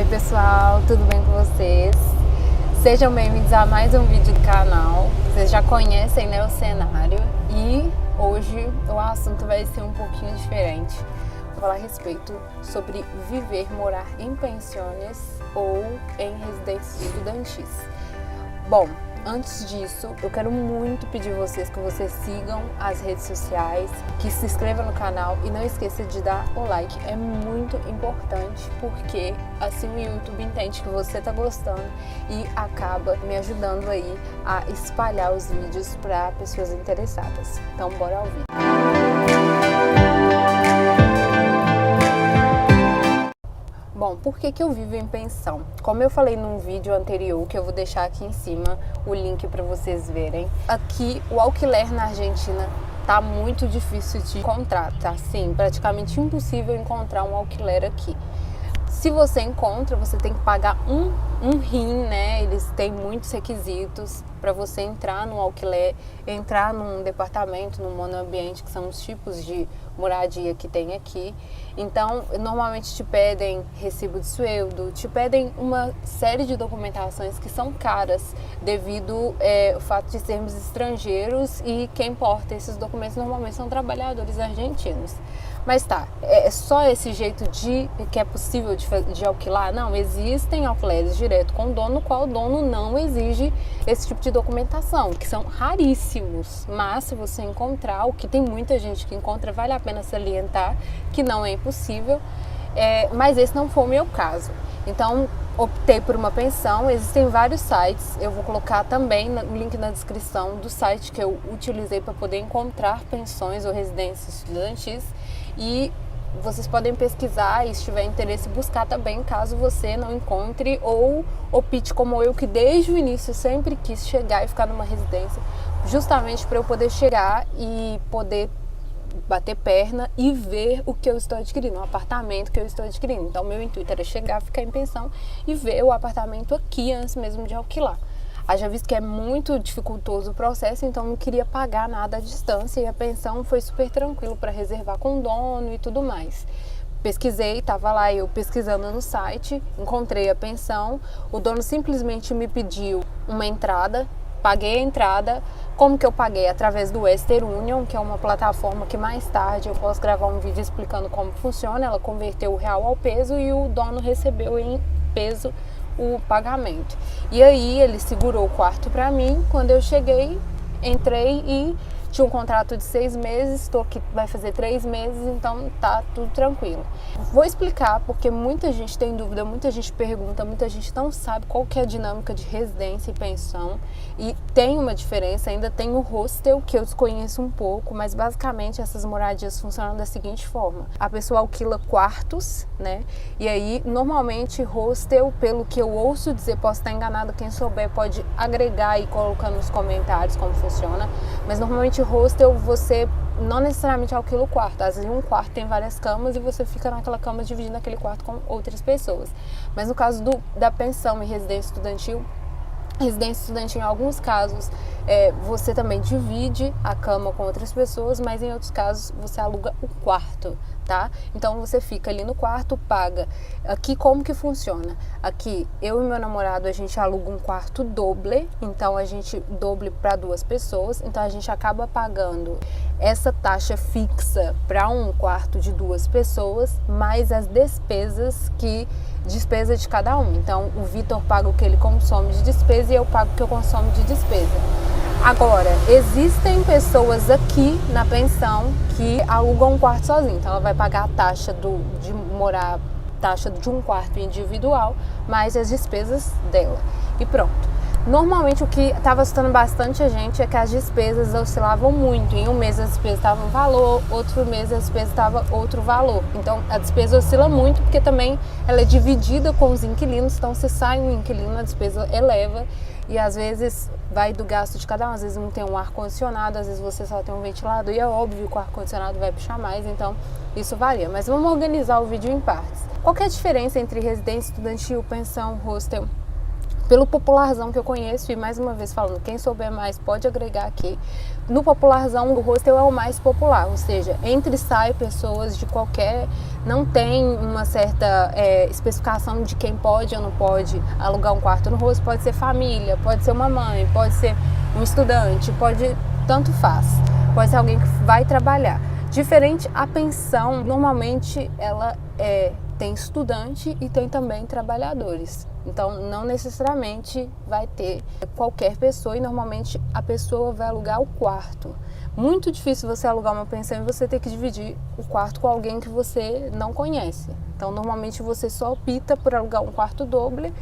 Oi pessoal, tudo bem com vocês? Sejam bem-vindos a mais um vídeo do canal. Vocês já conhecem, né, o cenário, e hoje o assunto vai ser um pouquinho diferente. Vou falar a respeito sobre morar em pensões ou em residências estudantis. Bom, antes disso, eu quero muito pedir vocês que vocês sigam as redes sociais, que se inscrevam no canal e não esqueça de dar o like. É muito importante porque assim o YouTube entende que você está gostando e acaba me ajudando aí a espalhar os vídeos para pessoas interessadas. Então bora ao vídeo. Bom, por que eu vivo em pensão? Como eu falei num vídeo anterior, que eu vou deixar aqui em cima o link para vocês verem, aqui o alquiler na Argentina tá muito difícil de encontrar, tá? Sim, praticamente impossível encontrar um alquiler aqui. Se você encontra, você tem que pagar um rim, né? Eles têm muitos requisitos para você entrar no alquiler, entrar num departamento, num monoambiente, que são os tipos de moradia que tem aqui. Então, normalmente te pedem recibo de sueldo, te pedem uma série de documentações que são caras devido ao fato de sermos estrangeiros, e quem porta esses documentos normalmente são trabalhadores argentinos. Mas tá, é só esse jeito que é possível de alquilar? Não, existem alquileres direto com o dono, no qual o dono não exige esse tipo de documentação, que são raríssimos. Mas se você encontrar, o que tem muita gente que encontra, vale a pena salientar que não é impossível, mas esse não foi o meu caso. Então, optei por uma pensão. Existem vários sites, eu vou colocar também o link na descrição do site que eu utilizei para poder encontrar pensões ou residências estudantis. E vocês podem pesquisar e, se tiver interesse, buscar também, caso você não encontre, ou opte como eu, que desde o início sempre quis chegar e ficar numa residência, justamente para eu poder chegar e poder bater perna e ver o que eu estou adquirindo, o apartamento que eu estou adquirindo. Então, meu intuito era chegar, ficar em pensão e ver o apartamento aqui antes mesmo de alquilar. Haja visto que é muito dificultoso o processo, então não queria pagar nada à distância, e a pensão foi super tranquilo para reservar com o dono e tudo mais. Pesquisei, estava lá eu pesquisando no site, encontrei a pensão, o dono simplesmente me pediu uma entrada, paguei a entrada. Como que eu paguei? Através do Western Union, que é uma plataforma que mais tarde eu posso gravar um vídeo explicando como funciona. Ela converteu o real ao peso e o dono recebeu em peso o pagamento. E aí ele segurou o quarto para mim. Quando eu cheguei, entrei e tinha um contrato de 6 meses, estou aqui, vai fazer 3 meses, então tá tudo tranquilo. Vou explicar porque muita gente tem dúvida, muita gente pergunta, muita gente não sabe qual que é a dinâmica de residência e pensão, e tem uma diferença. Ainda tem o hostel, que eu desconheço um pouco, mas basicamente essas moradias funcionam da seguinte forma: a pessoa alquila quartos, né? E aí, normalmente, hostel, pelo que eu ouço dizer, posso estar enganado, quem souber pode agregar e colocar nos comentários como funciona, mas normalmente hostel você não necessariamente alquila o quarto. Às vezes um quarto tem várias camas e você fica naquela cama dividindo aquele quarto com outras pessoas. Mas no caso da pensão e residência estudantil, em alguns casos você também divide a cama com outras pessoas, mas em outros casos você aluga o quarto, tá? Então você fica ali no quarto, paga. Aqui como que funciona? Aqui eu e meu namorado, a gente aluga um quarto doble, então a gente doble para 2 pessoas, então a gente acaba pagando essa taxa fixa para um quarto de 2 pessoas, mais as despesa de cada um. Então o Vitor paga o que ele consome de despesa e eu pago o que eu consumo de despesa. Agora, existem pessoas aqui na pensão que alugam um quarto sozinho, então ela vai pagar a taxa taxa de um quarto individual, mais as despesas dela, e pronto. Normalmente o que estava assustando bastante a gente é que as despesas oscilavam muito. Em um mês a despesa estava um valor, outro mês a despesa estava outro valor. Então a despesa oscila muito porque também ela é dividida com os inquilinos. Então se sai um inquilino, a despesa eleva, e às vezes vai do gasto de cada um. Às vezes não tem um ar-condicionado, às vezes você só tem um ventilador, e é óbvio que o ar-condicionado vai puxar mais, então isso varia. Mas vamos organizar o vídeo em partes. Qual que é a diferença entre residência estudantil, pensão, hostel? pelo popularzão que eu conheço, e mais uma vez falando, quem souber mais pode agregar aqui. No popularzão, o hostel é o mais popular, ou seja, entra e sai pessoas de qualquer... Não tem uma certa especificação de quem pode ou não pode alugar um quarto no hostel. Pode ser família, pode ser uma mãe, pode ser um estudante, pode... Tanto faz. Pode ser alguém que vai trabalhar. Diferente a pensão, normalmente ela tem estudante e tem também trabalhadores. Então, não necessariamente vai ter qualquer pessoa, e normalmente a pessoa vai alugar o quarto. Muito difícil você alugar uma pensão e você ter que dividir o quarto com alguém que você não conhece. Então, normalmente você só opta por alugar um quarto doble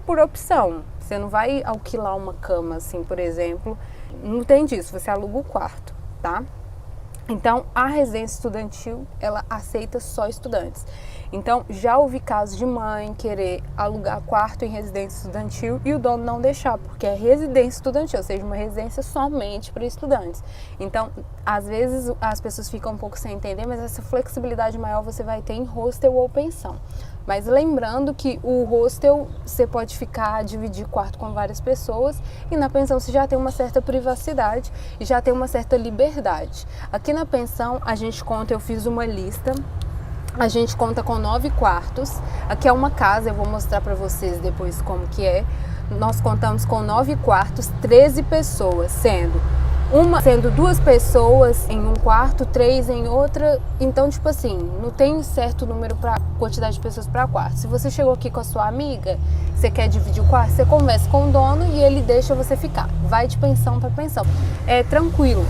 por opção. Você não vai alquilar uma cama, assim, por exemplo. Não tem disso, você aluga o quarto, tá? Então, a residência estudantil, ela aceita só estudantes. Então, já ouvi casos de mãe querer alugar quarto em residência estudantil e o dono não deixar, porque é residência estudantil, ou seja, uma residência somente para estudantes. Então, às vezes as pessoas ficam um pouco sem entender, mas essa flexibilidade maior você vai ter em hostel ou pensão. Mas lembrando que o hostel você pode dividir quarto com várias pessoas, e na pensão você já tem uma certa privacidade e já tem uma certa liberdade. Aqui na pensão eu fiz uma lista, a gente conta com 9 quartos. Aqui é uma casa, eu vou mostrar para vocês depois como que é. Nós contamos com 9 quartos, 13 pessoas, sendo 2 pessoas em um quarto, 3 em outra. Então, tipo assim, não tem certo número para quantidade de pessoas para quarto. Se você chegou aqui com a sua amiga, você quer dividir o quarto, você conversa com o dono e ele deixa você ficar. Vai de pensão para pensão. É tranquilo,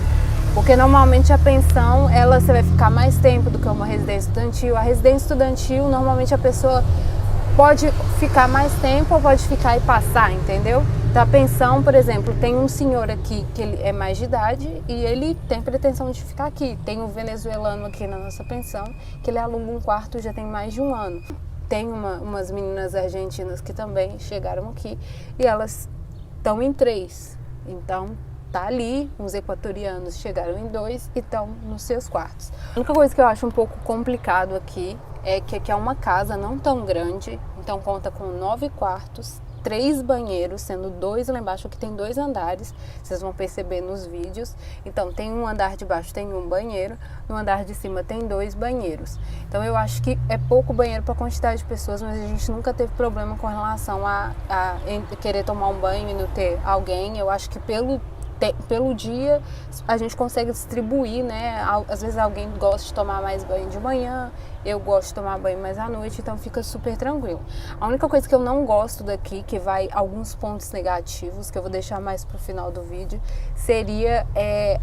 porque normalmente a pensão, você vai ficar mais tempo do que uma residência estudantil. A residência estudantil, normalmente a pessoa pode ficar mais tempo ou pode ficar e passar, entendeu? Então, a pensão, por exemplo, tem um senhor aqui que ele é mais de idade e ele tem pretensão de ficar aqui. Tem um venezuelano aqui na nossa pensão que ele aluga um quarto já tem mais de um ano. Tem umas meninas argentinas que também chegaram aqui e elas estão em 3. Então, tá ali, uns equatorianos chegaram em 2 e estão nos seus quartos. A única coisa que eu acho um pouco complicado aqui é que aqui é uma casa não tão grande, então conta com 9 quartos, 3 banheiros, sendo 2 lá embaixo. Aqui tem 2 andares, vocês vão perceber nos vídeos. Então tem um andar de baixo, tem um banheiro, no andar de cima tem 2 banheiros. Então eu acho que é pouco banheiro para a quantidade de pessoas, mas a gente nunca teve problema com relação a querer tomar um banho e não ter alguém. Eu acho que pelo dia a gente consegue distribuir, né? Às vezes alguém gosta de tomar mais banho de manhã, eu gosto de tomar banho mais à noite, então fica super tranquilo. A única coisa que eu não gosto daqui, que vai alguns pontos negativos, que eu vou deixar mais pro final do vídeo, seria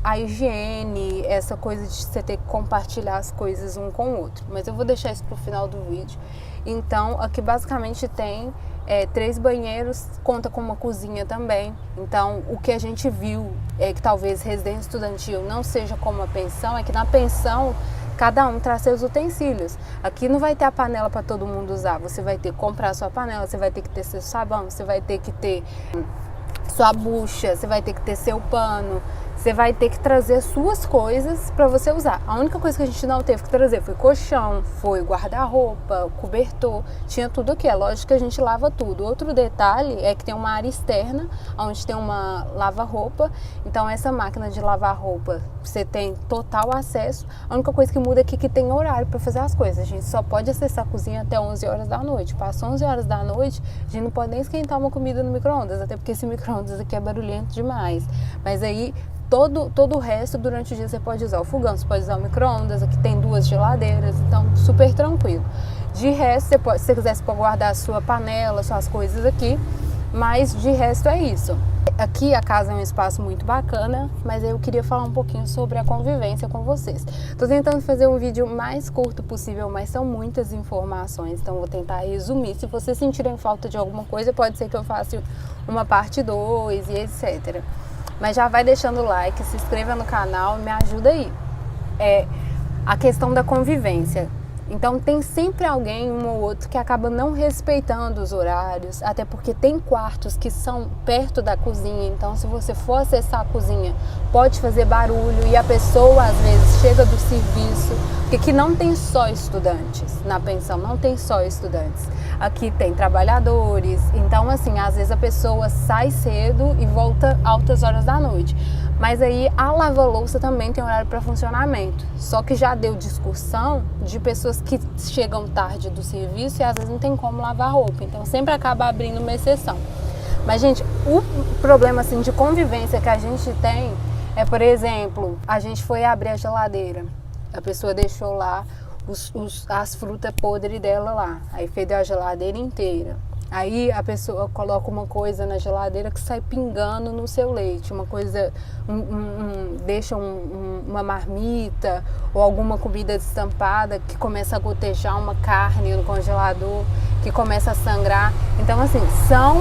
a higiene, essa coisa de você ter que compartilhar as coisas um com o outro. Mas eu vou deixar isso pro final do vídeo. Então, aqui basicamente tem 3 banheiros, conta com uma cozinha também. Então, o que a gente viu é que talvez residência estudantil não seja como a pensão, é que na pensão cada um traz seus utensílios. Aqui não vai ter a panela para todo mundo usar, você vai ter que comprar sua panela, você vai ter que ter seu sabão, você vai ter que ter sua bucha, você vai ter que ter seu pano, você vai ter que trazer suas coisas para você usar. A única coisa que a gente não teve que trazer foi colchão, foi guarda-roupa, cobertor, tinha tudo aqui. É lógico que a gente lava tudo. Outro detalhe é que tem uma área externa, onde tem uma lava-roupa. Então essa máquina de lavar roupa, você tem total acesso. A única coisa que muda aqui é que tem horário para fazer as coisas. A gente só pode acessar a cozinha até 11 horas da noite. Passou 11 horas da noite, a gente não pode nem esquentar uma comida no micro-ondas, até porque esse micro-ondas aqui é barulhento demais. Mas aí todo o resto, durante o dia, você pode usar o fogão, você pode usar o micro-ondas, aqui tem 2 geladeiras, então super tranquilo. De resto, se você quiser, você pode guardar a sua panela, suas coisas aqui, mas de resto é isso. Aqui a casa é um espaço muito bacana, mas eu queria falar um pouquinho sobre a convivência com vocês. Tô tentando fazer um vídeo mais curto possível, mas são muitas informações, então vou tentar resumir. Se vocês sentirem falta de alguma coisa, pode ser que eu faça uma parte 2 e etc. Mas já vai deixando o like, se inscreva no canal e me ajuda aí. A questão da convivência. Então tem sempre alguém, um ou outro, que acaba não respeitando os horários, até porque tem quartos que são perto da cozinha, então se você for acessar a cozinha, pode fazer barulho e a pessoa às vezes chega do serviço, porque aqui não tem só estudantes, na pensão não tem só estudantes, aqui tem trabalhadores, então assim, às vezes a pessoa sai cedo e volta altas horas da noite. Mas aí a lava-louça também tem horário para funcionamento. Só que já deu discussão de pessoas que chegam tarde do serviço e às vezes não tem como lavar roupa. Então sempre acaba abrindo uma exceção. Mas, gente, o problema assim, de convivência que a gente tem é, por exemplo, a gente foi abrir a geladeira. A pessoa deixou lá as frutas podres dela lá. Aí fedeu a geladeira inteira. Aí a pessoa coloca uma coisa na geladeira que sai pingando no seu leite, uma coisa, deixa uma marmita ou alguma comida destampada que começa a gotejar, uma carne no congelador que começa a sangrar. Então assim, são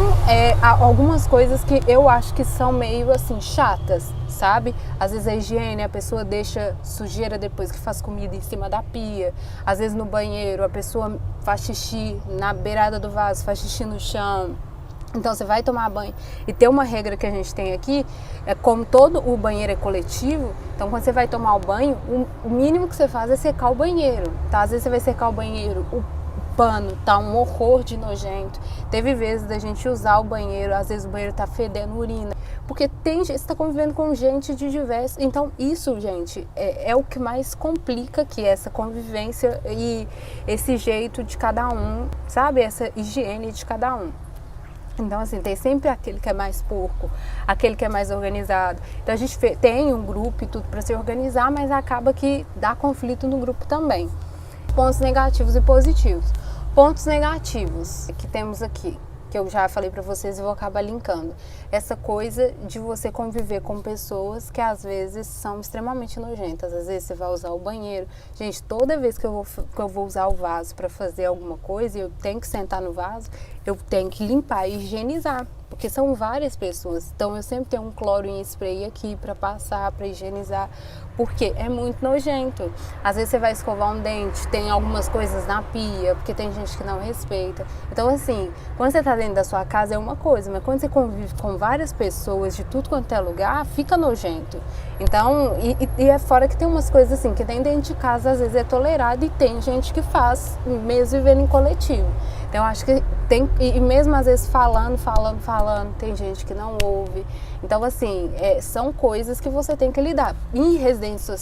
algumas coisas que eu acho que são meio assim chatas, sabe? Às vezes a higiene, a pessoa deixa sujeira depois que faz comida em cima da pia. Às vezes no banheiro a pessoa faz xixi na beirada do vaso, faz xixi no chão. Então você vai tomar banho. E tem uma regra que a gente tem aqui, como todo o banheiro é coletivo, então quando você vai tomar o banho, o mínimo que você faz é secar o banheiro, tá? Às vezes você vai secar o banheiro, o pano tá um horror de nojento. Teve vezes da gente usar o banheiro, às vezes o banheiro tá fedendo urina, porque você está convivendo com gente de diversos. Então isso, gente, é o que mais complica aqui, essa convivência e esse jeito de cada um, sabe? Essa higiene de cada um. Então assim, tem sempre aquele que é mais porco, aquele que é mais organizado. Então a gente tem um grupo e tudo para se organizar, mas acaba que dá conflito no grupo também. Pontos negativos e positivos. Pontos negativos que temos aqui, que eu já falei para vocês e vou acabar linkando. Essa coisa de você conviver com pessoas que às vezes são extremamente nojentas. Às vezes você vai usar o banheiro. Gente, toda vez que eu vou usar o vaso para fazer alguma coisa e eu tenho que sentar no vaso, eu tenho que limpar e higienizar. Porque são várias pessoas. Então eu sempre tenho um cloro em spray aqui para passar, para higienizar. Porque é muito nojento. Às vezes você vai escovar um dente, tem algumas coisas na pia, porque tem gente que não respeita. Então assim, quando você tá dentro da sua casa é uma coisa, mas quando você convive com várias pessoas de tudo quanto é lugar, fica nojento. Então, e é fora que tem umas coisas assim, que tem dentro de casa, às vezes é tolerado e tem gente que faz, mesmo vivendo em coletivo. Então, eu acho que tem, e mesmo às vezes falando, tem gente que não ouve. Então, assim, são coisas que você tem que lidar. Em residência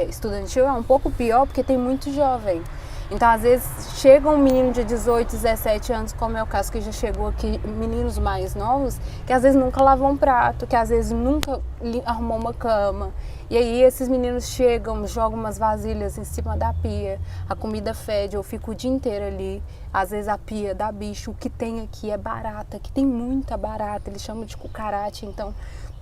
estudantil é um pouco pior, porque tem muito jovem. Então, às vezes, chega um menino de 18, 17 anos, como é o caso que já chegou aqui, meninos mais novos, que às vezes nunca lavam um prato, que às vezes nunca arrumou uma cama. E aí esses meninos chegam, jogam umas vasilhas em cima da pia, a comida fede, eu fico o dia inteiro ali. Às vezes a pia dá bicho, o que tem aqui é barata, aqui tem muita barata, eles chamam de cucaracha, então...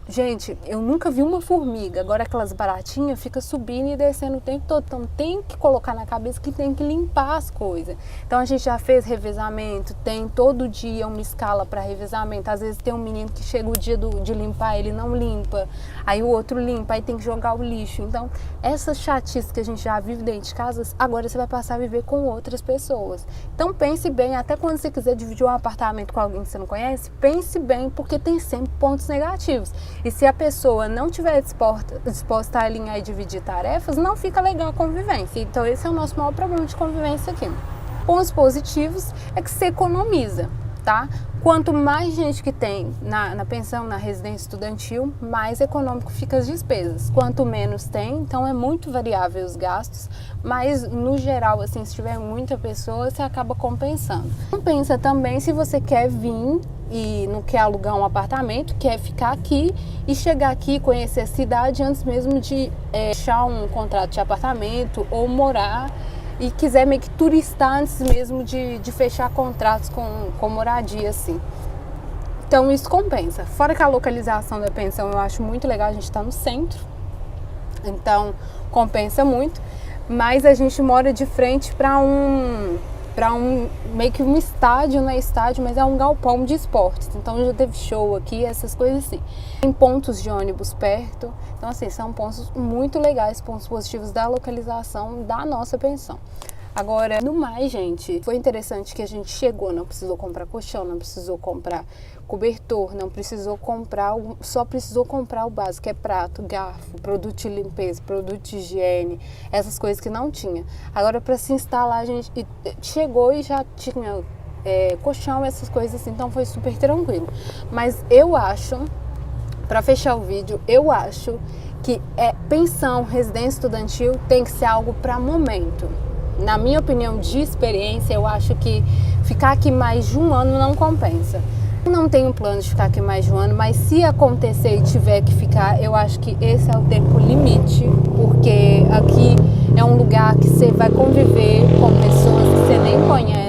Gente, eu nunca vi uma formiga, agora aquelas baratinhas ficam subindo e descendo o tempo todo, então tem que colocar na cabeça que tem que limpar as coisas. Então a gente já fez revezamento, tem todo dia uma escala para revezamento, às vezes tem um menino que chega o dia de limpar, ele não limpa, aí o outro limpa, aí tem que jogar o lixo. Então essas chatices que a gente já vive dentro de casa, agora você vai passar a viver com outras pessoas. Então pense bem, até quando você quiser dividir um apartamento com alguém que você não conhece, pense bem, porque tem sempre pontos negativos. E se a pessoa não estiver disposta a alinhar e dividir tarefas, não fica legal a convivência. Então esse é o nosso maior problema de convivência aqui. Pontos positivos é que você economiza, tá? Quanto mais gente que tem na pensão, na residência estudantil, mais econômico fica as despesas. Quanto menos tem, então é muito variável os gastos, mas no geral, assim, se tiver muita pessoa, você acaba compensando. Compensa também se você quer vir e não quer alugar um apartamento, quer ficar aqui e chegar aqui e conhecer a cidade antes mesmo de fechar um contrato de apartamento ou morar e quiser meio que turistar antes mesmo de fechar contratos com moradia, assim. Então isso compensa. Fora que a localização da pensão eu acho muito legal, a gente está no centro, então compensa muito, mas a gente mora de frente para um meio que um estádio, não é estádio, mas é um galpão de esportes. Então já teve show aqui, essas coisas assim. Tem pontos de ônibus perto. Então assim, são pontos muito legais, pontos positivos da localização da nossa pensão. Agora, no mais, gente, foi interessante que a gente chegou, não precisou comprar colchão, não precisou comprar cobertor, não precisou comprar, só precisou comprar o básico, que é prato, garfo, produto de limpeza, produto de higiene, essas coisas que não tinha. Agora, para se instalar, a gente chegou e já tinha colchão, essas coisas assim, então foi super tranquilo. Mas eu acho, para fechar o vídeo, eu acho que pensão, residência estudantil tem que ser algo para momento. Na minha opinião de experiência, eu acho que ficar aqui mais de um ano não compensa. Eu não tenho plano de ficar aqui mais de um ano, mas se acontecer e tiver que ficar, eu acho que esse é o tempo limite, porque aqui é um lugar que você vai conviver com pessoas que você nem conhece.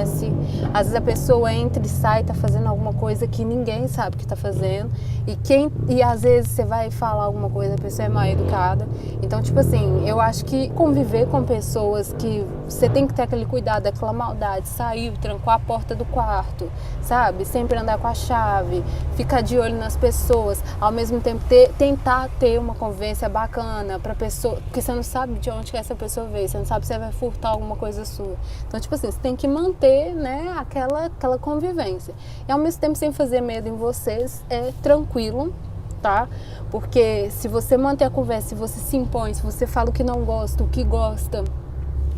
Às vezes a pessoa entra e sai, tá fazendo alguma coisa que ninguém sabe que tá fazendo. E às vezes você vai falar alguma coisa, a pessoa é mal educada. Então, tipo assim, eu acho que conviver com pessoas que você tem que ter aquele cuidado, aquela maldade, sair, trancar a porta do quarto, sabe? Sempre andar com a chave, ficar de olho nas pessoas, ao mesmo tempo tentar ter uma convivência bacana pra pessoa, porque você não sabe de onde que essa pessoa veio, você não sabe se você vai furtar alguma coisa sua. Então, tipo assim, você tem que manter, né, aquela convivência. E ao mesmo tempo sem fazer medo em vocês, é tranquilo, tá? Porque se você manter a conversa, se você se impõe, se você fala o que não gosta, o que gosta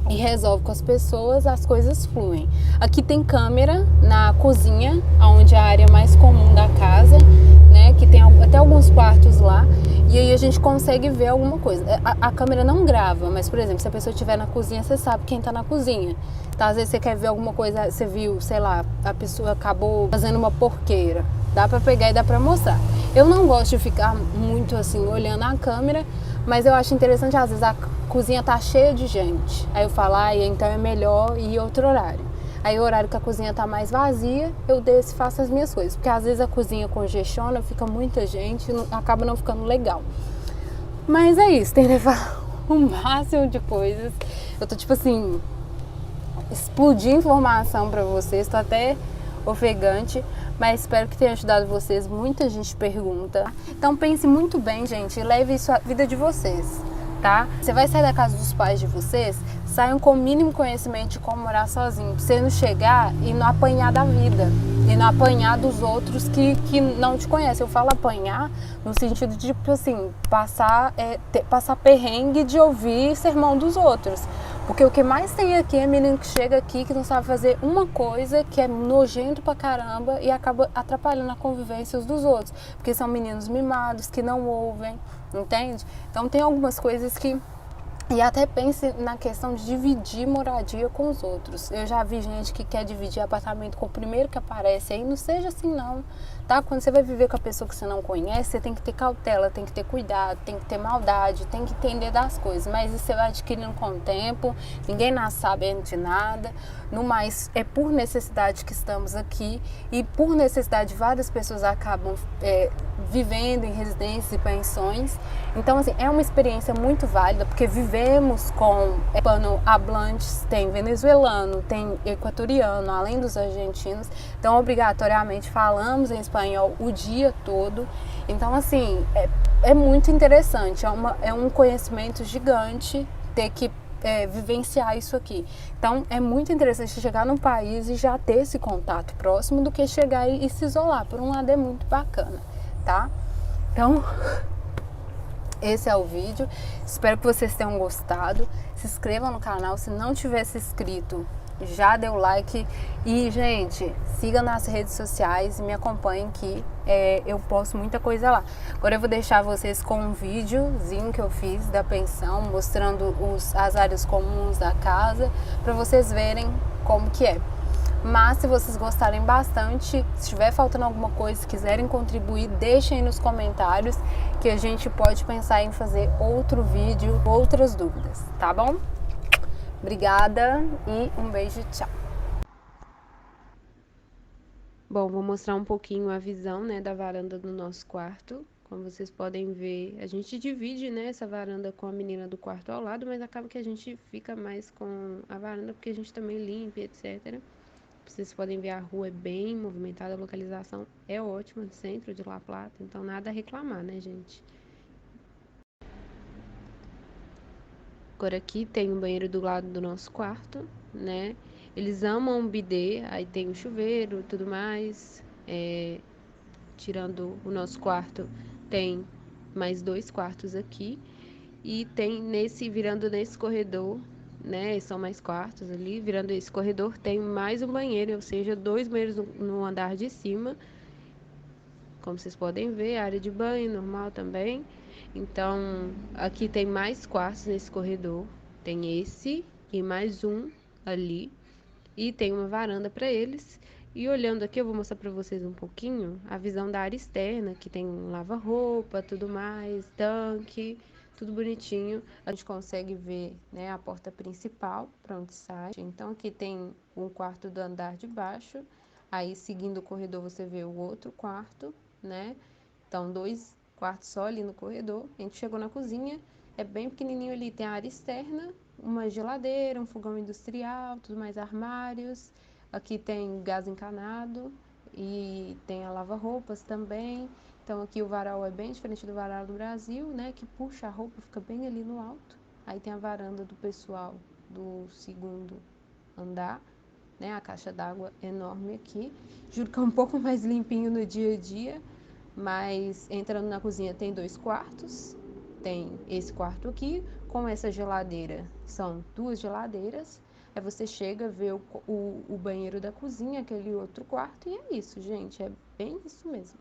e resolve com as pessoas, as coisas fluem. Aqui tem câmera na cozinha, onde é a área mais comum da casa, né? Que tem até alguns quartos lá. E aí a gente consegue ver alguma coisa. A câmera não grava, mas, por exemplo, se a pessoa estiver na cozinha, você sabe quem está na cozinha. Então, às vezes você quer ver alguma coisa, você viu, sei lá, a pessoa acabou fazendo uma porqueira. Dá para pegar e dá para mostrar. Eu não gosto de ficar muito assim, olhando a câmera, mas eu acho interessante, às vezes a cozinha tá cheia de gente. Aí eu falo, então é melhor ir outro horário. Aí o horário que a cozinha tá mais vazia, eu desço e faço as minhas coisas. Porque às vezes a cozinha congestiona, fica muita gente, acaba não ficando legal. Mas é isso, tem que levar o máximo de coisas. Eu tô tipo assim, explodir informação pra vocês, tô até ofegante, mas espero que tenha ajudado vocês. Muita gente pergunta. Então pense muito bem, gente, e leve isso à vida de vocês, tá? Você vai sair da casa dos pais de vocês, saiam com o mínimo conhecimento de como morar sozinho, pra você não chegar e não apanhar da vida, e não apanhar dos outros que não te conhecem. Eu falo apanhar no sentido de, tipo assim, passar perrengue de ouvir sermão dos outros. Porque o que mais tem aqui é menino que chega aqui que não sabe fazer uma coisa, que é nojento pra caramba e acaba atrapalhando a convivência dos outros. Porque são meninos mimados, que não ouvem, entende? Então tem algumas coisas que... E até pense na questão de dividir moradia com os outros. Eu já vi gente que quer dividir apartamento com o primeiro que aparece aí. Não seja assim não, tá? Quando você vai viver com a pessoa que você não conhece, você tem que ter cautela, tem que ter cuidado, tem que ter maldade, tem que entender das coisas. Mas isso você vai adquirindo com o tempo, ninguém nasce sabendo de nada. No mais, é por necessidade que estamos aqui. E por necessidade, várias pessoas acabam vivendo em residências e pensões. Então, assim, é uma experiência muito válida, porque vivemos com hispano-hablantes, tem venezuelano, tem equatoriano, além dos argentinos. Então, obrigatoriamente, falamos em espanhol o dia todo. Então, assim, é muito interessante, é um conhecimento gigante ter que vivenciar isso aqui. Então, é muito interessante chegar num país e já ter esse contato próximo do que chegar e se isolar. Por um lado, é muito bacana, tá? Então... esse é o vídeo, espero que vocês tenham gostado. Se inscrevam no canal, se não tiver se inscrito, já dê o like. E, gente, siga nas redes sociais e me acompanhem que eu posto muita coisa lá. Agora eu vou deixar vocês com um videozinho que eu fiz da pensão, mostrando as áreas comuns da casa, para vocês verem como que é. Mas se vocês gostarem bastante, se estiver faltando alguma coisa, se quiserem contribuir, deixem aí nos comentários que a gente pode pensar em fazer outro vídeo, outras dúvidas, tá bom? Obrigada e um beijo, tchau! Bom, vou mostrar um pouquinho a visão, né, da varanda do nosso quarto. Como vocês podem ver, a gente divide, né, essa varanda com a menina do quarto ao lado, mas acaba que a gente fica mais com a varanda porque a gente também limpa, etc. Vocês podem ver, a rua é bem movimentada, a localização é ótima, no centro de La Plata, então nada a reclamar, né, gente? Agora aqui tem um banheiro do lado do nosso quarto, né? Eles amam o bidê, aí tem o chuveiro e tudo mais. Tirando o nosso quarto, tem mais 2 quartos aqui. E tem virando nesse corredor, né? São mais quartos ali. Virando esse corredor, tem mais um banheiro, ou seja, 2 banheiros no andar de cima. Como vocês podem ver, área de banho normal também. Então, aqui tem mais quartos nesse corredor. Tem esse e mais um ali. E tem uma varanda para eles. E olhando aqui, eu vou mostrar para vocês um pouquinho a visão da área externa, que tem um lava-roupa, tudo mais, tanque, tudo bonitinho. A gente consegue ver, né, a porta principal para onde sai. Então aqui tem um quarto do andar de baixo. Aí seguindo o corredor você vê o outro quarto, né? Então 2 quartos só ali no corredor. A gente chegou na cozinha, é bem pequenininho ali, tem a área externa, uma geladeira, um fogão industrial, tudo mais armários. Aqui tem gás encanado e tem a lava-roupas também. Então aqui o varal é bem diferente do varal do Brasil, né? Que puxa a roupa, fica bem ali no alto. Aí tem a varanda do pessoal do segundo andar, né? A caixa d'água enorme aqui. Juro que é um pouco mais limpinho no dia a dia, mas entrando na cozinha tem 2 quartos. Tem esse quarto aqui, com essa geladeira. São 2 geladeiras. Aí você chega, vê o banheiro da cozinha, aquele outro quarto, e é isso, gente. É bem isso mesmo.